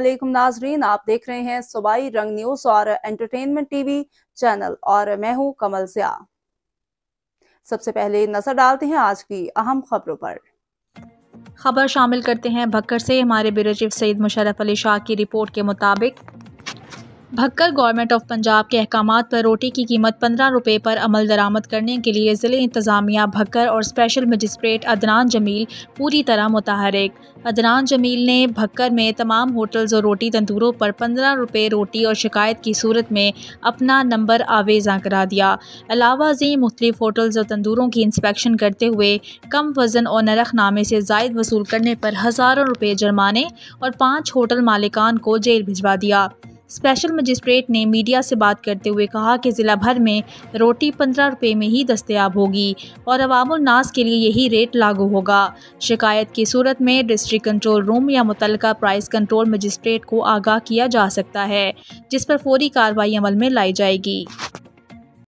अस्सलामुअलैकुम नाजरीन, आप देख रहे हैं सूबाई रंग न्यूज़ और एंटरटेनमेंट टीवी चैनल और मैं हूं कमल ज़िया। सबसे पहले नजर डालते हैं आज की अहम खबरों पर। खबर शामिल करते हैं भक्कर से। हमारे ब्यूरो चीफ सईद मुशर्रफ अली शाह की रिपोर्ट के मुताबिक भक्कर गवर्नमेंट ऑफ पंजाब के अहकामात पर रोटी की कीमत 15 रुपये पर अमल दरामद करने के लिए ज़िले इंतज़ामिया भक्कर और स्पेशल मजिस्ट्रेट अदनान जमील पूरी तरह मुतहरिक। अदनान जमील ने भक्कर में तमाम होटल्स और रोटी तंदूरों पर 15 रुपये रोटी और शिकायत की सूरत में अपना नंबर आवेज़ा करा दिया। अलावा जी मुख्तलिफ होटल्स और तंदूरों की इंस्पेक्शन करते हुए कम वज़न और नरखनामे से ज़ायद वसूल करने पर हज़ारों रुपये जुर्माने और 5 होटल मालिकान को जेल भिजवा दिया। स्पेशल मजिस्ट्रेट ने मीडिया से बात करते हुए कहा कि ज़िला भर में रोटी 15 रुपये में ही दस्तयाब होगी और अवामुल नास के लिए यही रेट लागू होगा। शिकायत की सूरत में डिस्ट्रिक्ट कंट्रोल रूम या मुतल्लिका प्राइस कंट्रोल मजिस्ट्रेट को आगाह किया जा सकता है, जिस पर फौरी कार्रवाई अमल में लाई जाएगी।